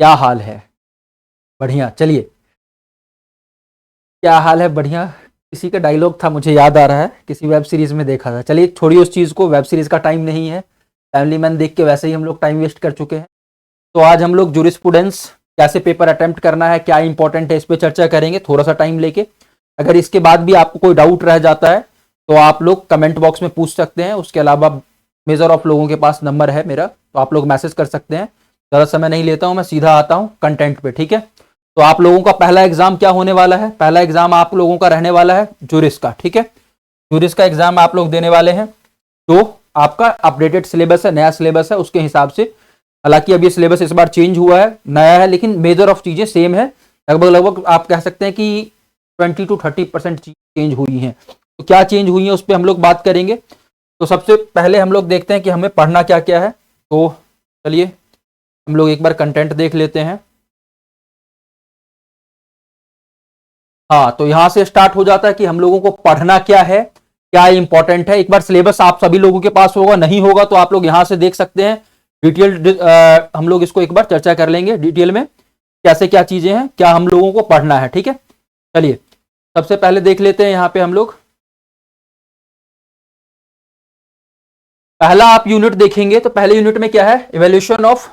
क्या हाल है? बढ़िया। चलिए, क्या हाल है? बढ़िया। किसी का डायलॉग था, मुझे याद आ रहा है, किसी वेब सीरीज में देखा था। चलिए छोड़िए उस चीज को, वेब सीरीज का टाइम नहीं है। फैमिली मैन देख के वैसे ही हम लोग टाइम वेस्ट कर चुके हैं। तो आज हम लोग जूरिस्प्रूडेंस कैसे पेपर अटेम्प्ट करना है, क्या इंपॉर्टेंट है, इस पे चर्चा करेंगे थोड़ा सा टाइम लेके। अगर इसके बाद भी आपको कोई डाउट रह जाता है तो आप लोग कमेंट बॉक्स में पूछ सकते हैं। उसके अलावा मेजर ऑफ लोगों के पास नंबर है मेरा, तो आप लोग मैसेज कर सकते हैं। ज़्यादा समय नहीं लेता हूं, मैं सीधा आता हूं कंटेंट पे। ठीक है, तो आप लोगों का पहला एग्जाम क्या होने वाला है? पहला एग्जाम आप लोगों का रहने वाला है जूरिस का। ठीक है, जूरिस का एग्जाम आप लोग देने वाले हैं। तो आपका अपडेटेड सिलेबस है, नया सिलेबस है, उसके हिसाब से। हालांकि अब ये सिलेबस इस बार चेंज हुआ है, नया है, लेकिन मेजर ऑफ चीजें सेम है। लगभग लगभग आप कह सकते हैं कि 20 to 30% चेंज हुई हैं। तो क्या चेंज हुई है उस पर हम लोग बात करेंगे। तो सबसे पहले हम लोग देखते हैं कि हमें पढ़ना क्या क्या है। तो चलिए हम लोग एक बार कंटेंट देख लेते हैं। हाँ, तो यहां से स्टार्ट हो जाता है कि हम लोगों को पढ़ना क्या है, क्या इंपॉर्टेंट है। एक बार सिलेबस आप सभी लोगों के पास होगा, नहीं होगा तो आप लोग यहां से देख सकते हैं। डिटेल हम लोग इसको एक बार चर्चा कर लेंगे डिटेल में, कैसे क्या चीजें हैं, क्या हम लोगों को पढ़ना है। ठीक है, चलिए सबसे पहले देख लेते हैं यहाँ पे हम लोग। पहला आप यूनिट देखेंगे तो पहले यूनिट में क्या है? इवोल्यूशन ऑफ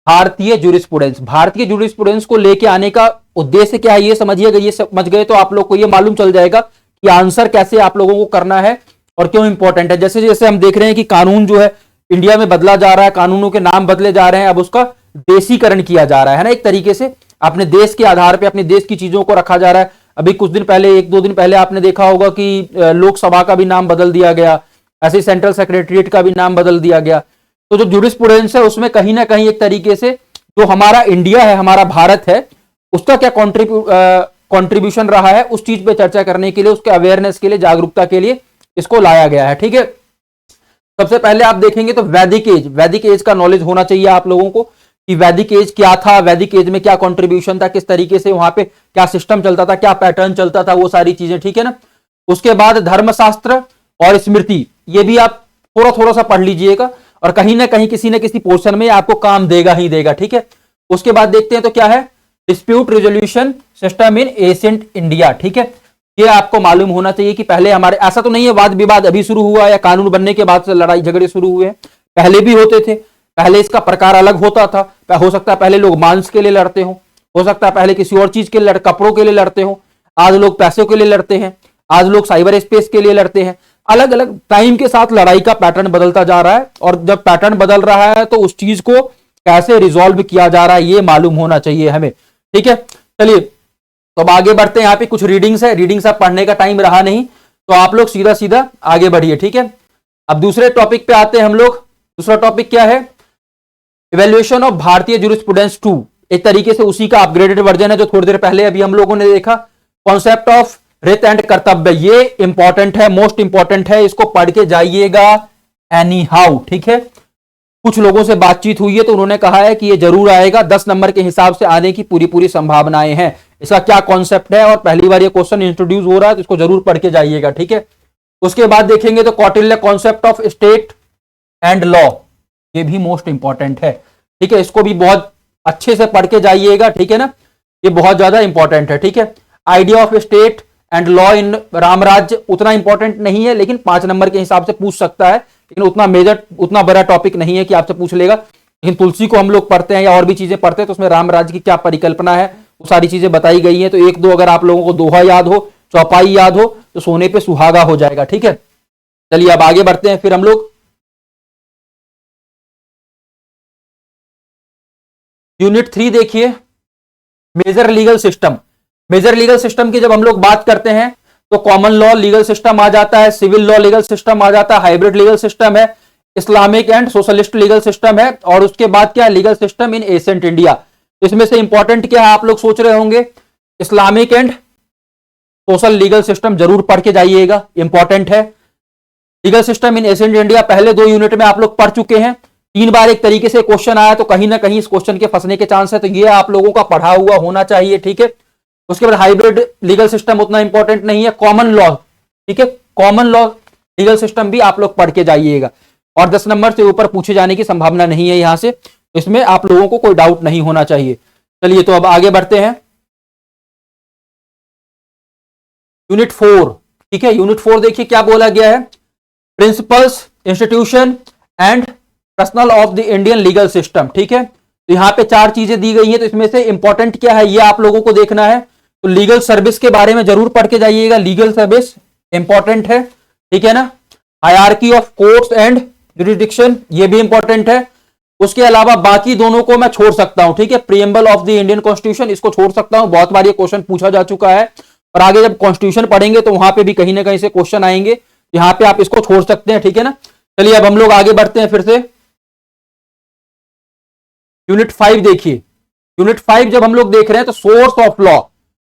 भारतीय जूरिस्प्रूडेंस। भारतीय जूरिस्प्रूडेंस को लेके आने का उद्देश्य क्या है, ये समझिएगा। ये समझ गए तो आप लोग को ये मालूम चल जाएगा कि आंसर कैसे आप लोगों को करना है और क्यों इंपॉर्टेंट है। जैसे जैसे हम देख रहे हैं कि कानून जो है इंडिया में बदला जा रहा है, कानूनों के नाम बदले जा रहे हैं, अब उसका देशीकरण किया जा रहा है ना, एक तरीके से अपने देश के आधार पर अपने देश की चीजों को रखा जा रहा है। अभी कुछ दिन पहले, एक दो दिन पहले आपने देखा होगा कि लोकसभा का भी नाम बदल दिया गया, ऐसे सेंट्रल सेक्रेटरीट का भी नाम बदल दिया गया। तो जो जूरिस्प्रूडेंस है उसमें कहीं ना कहीं एक तरीके से जो हमारा इंडिया है, हमारा भारत है, उसका क्या कॉन्ट्रीब्यूशन रहा है, उस चीज पे चर्चा करने के लिए, उसके अवेयरनेस के लिए, जागरूकता के लिए इसको लाया गया है। ठीक है, सबसे पहले आप देखेंगे तो वैदिक एज, वैदिक एज का नॉलेज होना चाहिए आप लोगों को कि वैदिक एज क्या था, वैदिक एज में क्या कंट्रीब्यूशन था, किस तरीके से वहां पे क्या सिस्टम चलता था, क्या पैटर्न चलता था, वो सारी चीजें। ठीक है ना। उसके बाद धर्मशास्त्र और स्मृति, ये भी आप थोड़ा थोड़ा सा पढ़ लीजिएगा और कहीं ना कहीं किसी न किसी पोर्शन में आपको काम देगा ही देगा। ठीक है, उसके बाद देखते हैं तो क्या है? Dispute resolution system in ancient India. ठीक है, ये आपको मालूम होना चाहिए कि पहले हमारे, ऐसा तो नहीं है वाद विवाद अभी शुरू हुआ या कानून बनने के बाद से लड़ाई झगड़े शुरू हुए हैं, पहले भी होते थे। पहले इसका प्रकार अलग होता था। हो सकता है पहले लोग मांस के लिए लड़ते हो सकता है पहले किसी और चीज के लिए, कपड़ों के लिए लड़ते हो। आज लोग पैसों के लिए लड़ते हैं, आज लोग साइबर स्पेस के लिए लड़ते हैं। अलग अलग टाइम के साथ लड़ाई का पैटर्न बदलता जा रहा है, और जब पैटर्न बदल रहा है तो उस चीज को कैसे रिजॉल्व किया जा रहा है ये मालूम होना चाहिए हमें। ठीक है, चलिए तो अब आगे बढ़ते हैं। यहाँ पे कुछ रीडिंग्स है, रीडिंग्स अब पढ़ने का टाइम रहा नहीं, तो आप लोग सीधा सीधा आगे बढ़िए। ठीक है, अब दूसरे टॉपिक पे आते हैं हम लोग। दूसरा टॉपिक क्या है? इवेल्युएशन ऑफ भारतीय जूरिस्प्रूडेंस 2। एक तरीके से उसी का अपग्रेडेड वर्जन है जो थोड़ी देर पहले अभी हम लोगों ने देखा। कॉन्सेप्ट ऑफ रिट एंड कर्तव्य, ये इंपॉर्टेंट है, मोस्ट इंपॉर्टेंट है, इसको पढ़ के जाइएगा एनी हाउ। ठीक है, कुछ लोगों से बातचीत हुई है तो उन्होंने कहा है कि ये जरूर आएगा, 10 नंबर के हिसाब से आने की पूरी पूरी संभावनाएं हैं। इसका क्या कॉन्सेप्ट है और पहली बार ये क्वेश्चन इंट्रोड्यूस हो रहा है तो इसको जरूर पढ़ के जाइएगा। ठीक है, उसके बाद देखेंगे तो Kautilya concept of state and law, ये भी मोस्ट इंपॉर्टेंट है। ठीक है, इसको भी बहुत अच्छे से पढ़ के जाइएगा। ठीक है ना, ये बहुत ज्यादा इंपॉर्टेंट है। ठीक है, idea of state and law in Ramrajya उतना इंपॉर्टेंट नहीं है, लेकिन 5 नंबर के हिसाब से पूछ सकता है, लेकिन उतना मेजर, उतना बड़ा टॉपिक नहीं है कि आपसे पूछ लेगा। लेकिन तुलसी को हम लोग पढ़ते हैं या और भी चीजें पढ़ते हैं तो उसमें रामराज्य की क्या परिकल्पना है वो सारी चीजें बताई गई हैं। तो एक दो अगर आप लोगों को दोहा याद हो, चौपाई याद हो, तो सोने पे सुहागा हो जाएगा। ठीक है, चलिए अब आगे बढ़ते हैं फिर हम लोग। यूनिट 3 देखिए, major legal system. Major legal system की जब हम लोग बात करते हैं तो कॉमन लॉ लीगल सिस्टम आ जाता है, सिविल लॉ लीगल सिस्टम आ जाता है, हाइब्रिड लीगल सिस्टम है, Islamic and socialist legal system है, और उसके बाद क्या है? Legal system in ancient India. इसमें से इंपॉर्टेंट क्या है आप लोग सोच रहे होंगे? Islamic and social legal system जरूर पढ़ के जाइएगा, इंपॉर्टेंट है। Legal system in ancient India पहले 2 यूनिट में आप लोग पढ़ चुके हैं, 3 बार एक तरीके से क्वेश्चन आया तो कहीं ना कहीं इस क्वेश्चन के फंसने के चांस है, तो ये आप लोगों का पढ़ा हुआ होना चाहिए। ठीक है, उसके बाद हाइब्रिड लीगल सिस्टम उतना इंपॉर्टेंट नहीं है, कॉमन लॉ। ठीक है, कॉमन लॉ लीगल सिस्टम भी आप लोग पढ़ के जाइएगा, और 10 नंबर से ऊपर पूछे जाने की संभावना नहीं है यहां से, इसमें आप लोगों को कोई डाउट नहीं होना चाहिए। चलिए तो अब आगे बढ़ते हैं। यूनिट 4, ठीक है, यूनिट 4 देखिए क्या बोला गया है, principles, institution and personal of the Indian legal system, ठीक है। तो यहां पे 4 चीजें दी गई हैं, तो इसमें से इंपॉर्टेंट क्या है ये आप लोगों को देखना है। तो लीगल सर्विस के बारे में जरूर पढ़ के जाइएगा, लीगल सर्विस इंपॉर्टेंट है, ठीक है ना। Hierarchy of courts and jurisdiction, ये भी इंपॉर्टेंट है। उसके अलावा बाकी दोनों को मैं छोड़ सकता हूं, ठीक है, preamble of the Indian constitution, इसको छोड़ सकता हूं, बहुत बार ये क्वेश्चन पूछा जा चुका है, और आगे जब कॉन्स्टिट्यूशन पढ़ेंगे तो वहां पे भी कहीं ना कहीं से क्वेश्चन आएंगे, यहां पे आप इसको छोड़ सकते हैं, ठीक है ना। चलिए अब हम लोग आगे बढ़ते हैं फिर से। यूनिट 5 देखिए, यूनिट 5 जब हम लोग देख रहे हैं तो source of law,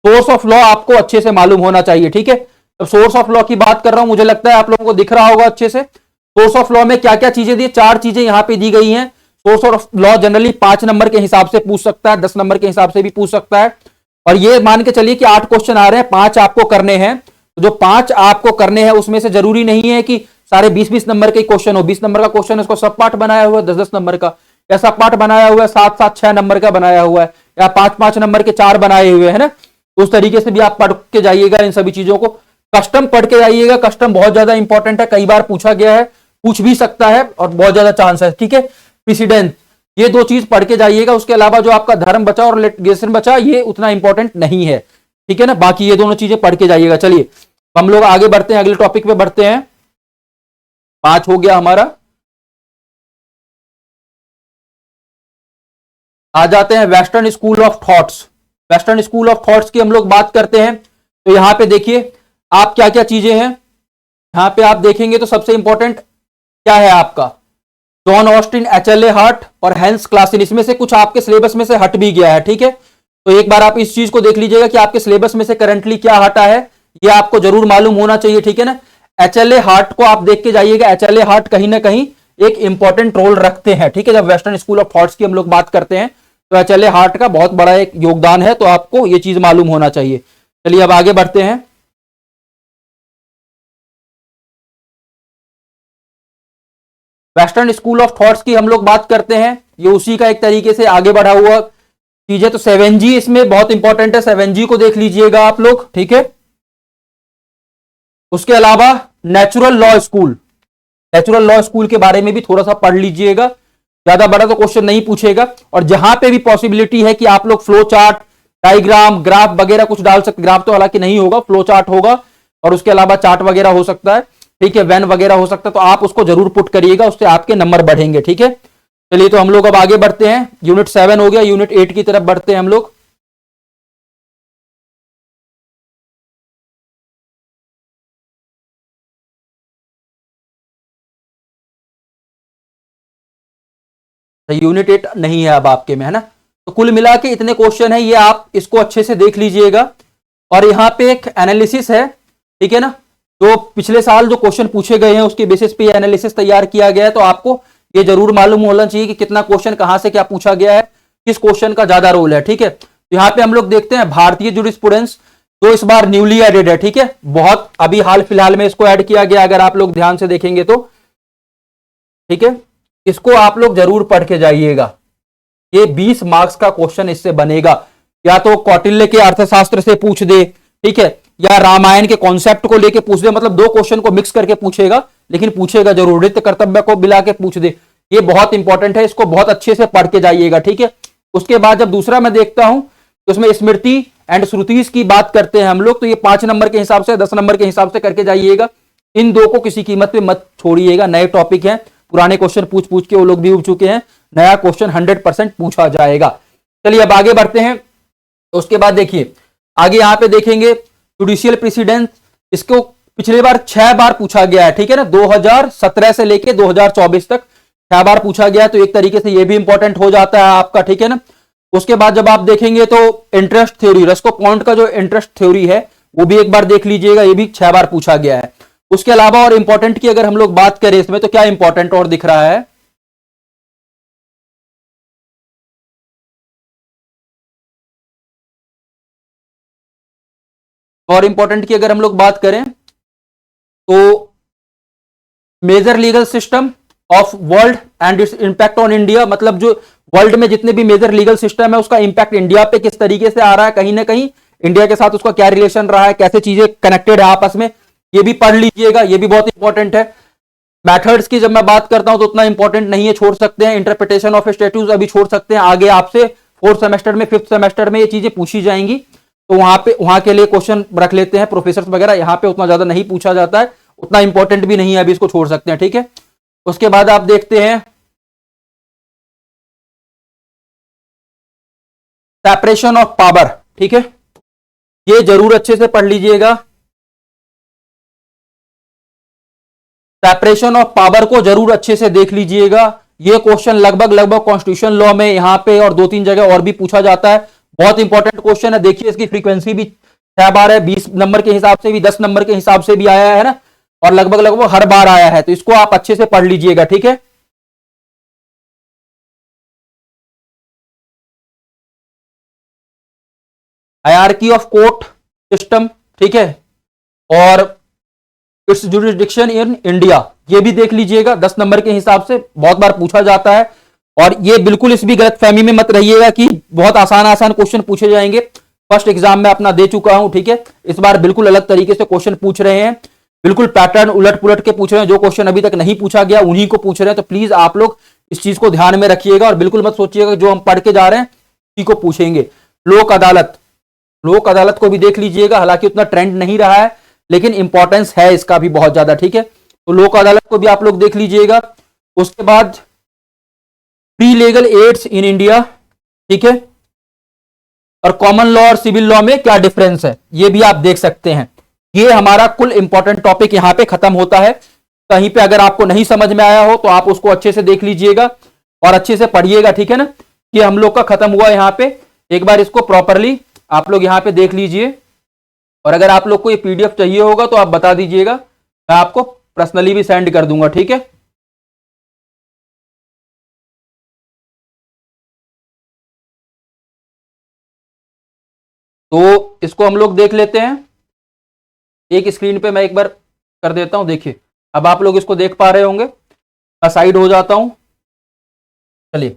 source of law आपको अच्छे से मालूम होना चाहिए, ठीक है। अब सोर्स ऑफ लॉ की बात कर रहा हूं, मुझे लगता है आप लोगों को दिख रहा होगा अच्छे से। सोर्स ऑफ लॉ में क्या क्या चीजें दी, 4 चीजें यहां पे दी गई हैं। Source of law generally 5 number के हिसाब से पूछ सकता है, 10 नंबर के हिसाब से भी पूछ सकता है, और ये मान के चलिए कि 8 क्वेश्चन आ रहे हैं, 5 आपको करने हैं। तो जो 5 आपको करने हैं उसमें से जरूरी नहीं है कि सारे 20-20 नंबर के क्वेश्चन हो, 20 नंबर का क्वेश्चन उसको सब पार्ट बनाया हुआ है, 10-10 नंबर का, या सब पार्ट बनाया हुआ है, 7-7, 6 नंबर का बनाया हुआ है, या 5-5 नंबर के 4 बनाए हुए है ना। उस तरीके से भी आप पढ़ के जाइएगा इन सभी चीजों को। कस्टम पढ़ के जाइएगा, कस्टम बहुत ज्यादा इंपॉर्टेंट है, कई बार पूछा गया है, पूछ भी सकता है और बहुत ज्यादा चांस है, ठीक है। प्रेसिडेंट, ये 2 चीज पढ़ के जाइएगा। उसके अलावा जो आपका धर्म बचा और लिटिगेशन बचा, ये उतना इंपॉर्टेंट नहीं है, ठीक है ना। बाकी ये दोनों चीजें पढ़ के जाइएगा। चलिए हम लोग आगे बढ़ते हैं, अगले टॉपिक पे बढ़ते हैं। 5 हो गया हमारा। आ जाते हैं western school of thoughts. Western school of thoughts की हम लोग बात करते हैं, तो यहां पे देखिए आप क्या क्या चीजें हैं, यहां पे आप देखेंगे तो सबसे इंपॉर्टेंट क्या है आपका, जॉन ऑस्टिन, एचएलए हार्ट और हैंस क्लासन। इसमें से कुछ आपके सिलेबस में से हट भी गया है, ठीक है। तो एक बार आप इस चीज को देख लीजिएगा कि आपके सिलेबस में से करंटली क्या हटा है, ये आपको जरूर मालूम होना चाहिए, ठीक है ना। एचएलए हार्ट को आप देख के जाइएगा, एचएलए हार्ट कहीं ना कहीं एक इंपॉर्टेंट रोल रखते हैं, ठीक है। जब वेस्टर्न स्कूल ऑफ थॉट्स की हम लोग बात करते हैं तो एचएलए हार्ट का बहुत बड़ा एक योगदान है, तो आपको ये चीज मालूम होना चाहिए। चलिए अब आगे बढ़ते हैं। वेस्टर्न स्कूल ऑफ थॉट्स की हम लोग बात करते हैं, ये उसी का एक तरीके से आगे बढ़ा हुआ चीज है। तो 7G इसमें बहुत इंपॉर्टेंट है, 7G को देख लीजिएगा आप लोग, ठीक है। उसके अलावा natural law school, natural law school के बारे में भी थोड़ा सा पढ़ लीजिएगा, ज्यादा बड़ा तो क्वेश्चन नहीं पूछेगा। और जहां पे भी पॉसिबिलिटी है कि आप लोग फ्लो चार्ट, डायग्राम, ग्राफ वगैरह कुछ डाल सकते, ग्राफ तो हालांकि नहीं होगा, फ्लो चार्ट होगा, और उसके अलावा चार्ट वगैरह हो सकता है, ठीक है, वैन वगैरह हो सकता है, तो आप उसको जरूर पुट करिएगा, उससे आपके नंबर बढ़ेंगे, ठीक है। चलिए तो हम लोग अब आगे बढ़ते हैं, यूनिट 7 हो गया, यूनिट 8 की तरफ बढ़ते हैं हम लोग। यूनिट 8 नहीं है अब आपके में, है ना। तो कुल मिला के इतने क्वेश्चन है, ये आप इसको अच्छे से देख लीजिएगा। और यहाँ पे एक एनालिसिस है, ठीक है ना, जो पिछले साल जो क्वेश्चन पूछे गए हैं उसके बेसिस पे एनालिसिस तैयार किया गया है। तो आपको ये जरूर मालूम होना चाहिए कि कितना क्वेश्चन कहां से क्या पूछा गया है, किस क्वेश्चन का ज्यादा रोल है, ठीक है। तो यहाँ पे हम लोग देखते हैं भारतीय जुरिस्प्रूडेंस, जो इस बार न्यूली एडेड है, ठीक है, बहुत अभी हाल फिलहाल में इसको ऐड किया गया, अगर आप लोग ध्यान से देखेंगे तो, ठीक है। इसको आप लोग जरूर पढ़ के जाइएगा, ये 20 मार्क्स का क्वेश्चन इससे बनेगा। या तो कौटिल्य के अर्थशास्त्र से पूछ दे, ठीक है, या रामायण के कॉन्सेप्ट को लेके पूछ दे, मतलब 2 क्वेश्चन को मिक्स करके पूछेगा, लेकिन पूछेगा जरूर, नित्य कर्तव्य को मिला के पूछ दे, ये बहुत इंपॉर्टेंट है, इसको बहुत अच्छे से पढ़ के जाइएगा, ठीक है। उसके बाद जब दूसरा मैं देखता हूं तो उसमें स्मृति एंड श्रुतिस की बात करते हैं हम लोग, तो ये 5 नंबर के हिसाब से, 10 नंबर के हिसाब से करके जाइएगा। इन 2 को किसी कीमत पे मत छोड़िएगा, नए टॉपिक हैं, पुराने क्वेश्चन पूछ पूछ के वो लोग भी उब चुके हैं, नया क्वेश्चन 100% पूछा जाएगा। चलिए अब आगे बढ़ते हैं। तो उसके बाद देखिए आगे यहां पे देखेंगे जुडिशियल प्रेसिडेंट, इसको पिछले बार 6 बार पूछा गया है, ठीक है ना, 2017 से लेके 2024 तक 6 बार पूछा गया है, तो एक तरीके से ये भी इंपॉर्टेंट हो जाता है आपका, ठीक है ना। उसके बाद जब आप देखेंगे तो इंटरेस्ट थ्योरी, रस्को पॉन्ट का जो इंटरेस्ट थ्योरी है वो भी एक बार देख लीजिएगा, ये भी 6 बार पूछा गया है। उसके अलावा और इंपॉर्टेंट की अगर हम लोग बात करें इसमें, तो क्या इंपॉर्टेंट और दिख रहा है, और इंपॉर्टेंट की अगर हम लोग बात करें तो major legal system of world and its impact on India, मतलब जो वर्ल्ड में जितने भी मेजर लीगल सिस्टम है उसका इंपैक्ट इंडिया पे किस तरीके से आ रहा है, कहीं ना कहीं इंडिया के साथ उसका क्या रिलेशन रहा है, कैसे चीजें कनेक्टेड है आपस में, ये भी पढ़ लीजिएगा, ये भी बहुत इंपॉर्टेंट है। मेथड्स की जब मैं बात करता हूं तो उतना इंपॉर्टेंट नहीं है, छोड़ सकते हैं। इंटरप्रिटेशन ऑफ स्टैट्यूट अभी छोड़ सकते हैं, आगे आपसे फोर्थ सेमेस्टर में, फिफ्थ सेमेस्टर में ये चीजें पूछी जाएंगी, तो वहां के लिए क्वेश्चन रख लेते हैं प्रोफेसर वगैरह, यहां पे उतना ज्यादा नहीं पूछा जाता है, उतना इंपॉर्टेंट भी नहीं है, अभी इसको छोड़ सकते हैं, ठीक है। उसके बाद आप देखते हैं सेपरेशन ऑफ पावर, ठीक है, ये जरूर अच्छे से पढ़ लीजिएगा। सेपरेशन ऑफ पावर को जरूर अच्छे से देख लीजिएगा, ये क्वेश्चन लगभग कॉन्स्टिट्यूशन लॉ में यहां पे और 2-3 जगह और भी पूछा जाता है, बहुत इंपॉर्टेंट क्वेश्चन है। देखिए इसकी फ्रीक्वेंसी भी 6 बार है, 20 नंबर के हिसाब से भी, 10 नंबर के हिसाब से भी आया है ना, और लगभग हर बार आया है, तो इसको आप अच्छे से पढ़ लीजिएगा, ठीक है। हायरार्की ऑफ कोर्ट सिस्टम, ठीक है, और इट्स जुरिस्डिक्शन इन इंडिया, ये भी देख लीजिएगा, 10 नंबर के हिसाब से बहुत बार पूछा जाता है। और ये बिल्कुल इस भी गलतफहमी में मत रहिएगा कि बहुत आसान क्वेश्चन पूछे जाएंगे, फर्स्ट एग्जाम में अपना दे चुका हूं, ठीक है, इस बार बिल्कुल अलग तरीके से क्वेश्चन पूछ रहे हैं, बिल्कुल पैटर्न उलट पुलट के पूछ रहे हैं, जो क्वेश्चन अभी तक नहीं पूछा गया उन्हीं को पूछ रहे हैं, तो प्लीज आप लोग इस चीज को ध्यान में रखिएगा और बिल्कुल मत सोचिएगा जो हम पढ़ के जा रहे हैं उसी को पूछेंगे। लोक अदालत को भी देख लीजिएगा, हालांकि उतना ट्रेंड नहीं रहा है लेकिन इंपॉर्टेंस है इसका भी बहुत ज्यादा, ठीक है, तो लोक अदालत को भी आप लोग देख लीजिएगा। उसके बाद pre legal aids in India, ठीक है, और कॉमन लॉ और सिविल लॉ में क्या डिफरेंस है ये भी आप देख सकते हैं। ये हमारा कुल इंपॉर्टेंट टॉपिक यहां पे खत्म होता है। कहीं पे अगर आपको नहीं समझ में आया हो तो आप उसको अच्छे से देख लीजिएगा और अच्छे से पढ़िएगा, ठीक है ना, कि हम लोग का खत्म हुआ यहां पे। एक बार इसको प्रॉपरली आप लोग यहां पे देख लीजिए, और अगर आप लोग को ये पीडीएफ चाहिए होगा तो आप बता दीजिएगा, मैं आपको पर्सनली भी सेंड कर दूंगा, ठीक है। तो इसको हम लोग देख लेते हैं, एक स्क्रीन पे मैं एक बार कर देता हूं, देखिए अब आप लोग इसको देख पा रहे होंगे, मैं साइड हो जाता हूं, चलिए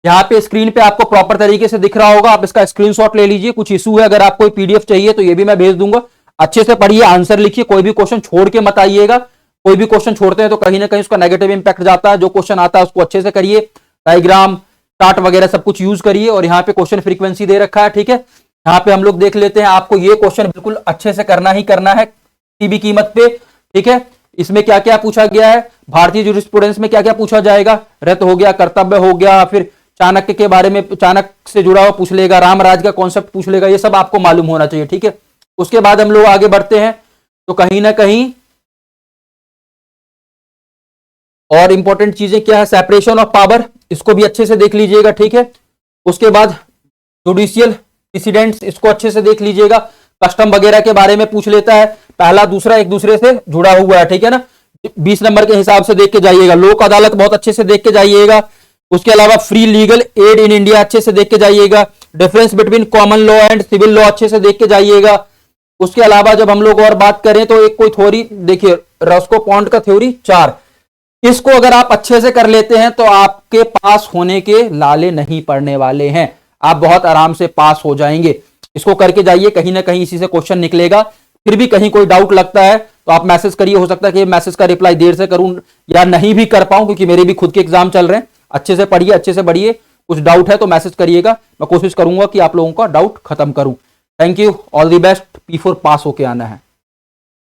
यहाँ पे स्क्रीन पे आपको प्रॉपर तरीके से दिख रहा होगा, आप इसका स्क्रीनशॉट ले लीजिए। कुछ इशू है, अगर आपको पीडीएफ चाहिए तो ये भी मैं भेज दूंगा, अच्छे से पढ़िए, आंसर लिखिए, कोई भी क्वेश्चन छोड़ के मत आइएगा, कोई भी क्वेश्चन छोड़ते हैं तो कहीं ना कहीं उसका नेगेटिव इंपैक्ट जाता है। जो क्वेश्चन आता है उसको अच्छे से करिए, डायग्राम चार्ट वगैरह सब कुछ यूज करिए, और यहाँ पे क्वेश्चन फ्रीक्वेंसी दे रखा है, ठीक है, यहाँ पे हम लोग देख लेते हैं। आपको ये क्वेश्चन बिल्कुल अच्छे से करना ही करना है किसी भी कीमत पे, ठीक है। इसमें क्या क्या पूछा गया है, भारतीय जूरिस्प्रूडेंस में क्या क्या पूछा जाएगा, रत हो गया, कर्तव्य हो गया, फिर चाणक्य के बारे में, चाणक्य से जुड़ा हुआ पूछ लेगा, रामराज का कॉन्सेप्ट पूछ लेगा, ये सब आपको मालूम होना चाहिए, ठीक है। उसके बाद हम लोग आगे बढ़ते हैं, तो कहीं ना कहीं और इंपॉर्टेंट चीजें क्या है, सेपरेशन ऑफ पावर, इसको भी अच्छे से देख लीजिएगा, ठीक है। उसके बाद जुडिशियल प्रेसिडेंट्स, इसको अच्छे से देख लीजिएगा, कस्टम वगैरह के बारे में पूछ लेता है, पहला दूसरा एक दूसरे से जुड़ा हुआ है, ठीक है ना, 20 नंबर के हिसाब से देख के जाइएगा। लोक अदालत बहुत अच्छे से देख के जाइएगा। उसके अलावा free legal aid in India अच्छे से देख के जाइएगा। Difference between common law and civil law अच्छे से देख के जाइएगा। उसके अलावा जब हम लोग और बात करें तो एक कोई थ्योरी देखिए, रॉस्को पॉन्ट का थ्योरी 4, इसको अगर आप अच्छे से कर लेते हैं तो आपके पास होने के लाले नहीं पड़ने वाले हैं, आप बहुत आराम से पास हो जाएंगे। इसको करके जाइए, कहीं ना कहीं इसी से क्वेश्चन निकलेगा। फिर भी कहीं कोई डाउट लगता है तो आप मैसेज करिए, हो सकता है कि मैसेज का रिप्लाई देर से करूं या नहीं भी कर पाऊं, क्योंकि मेरे भी खुद के एग्जाम चल रहे हैं। अच्छे से पढ़िए, अच्छे से बढ़िए, कुछ डाउट है तो मैसेज करिएगा, मैं कोशिश करूंगा कि आप लोगों का डाउट खत्म करूं। Thank you, all the best, P4 पास होके आना है।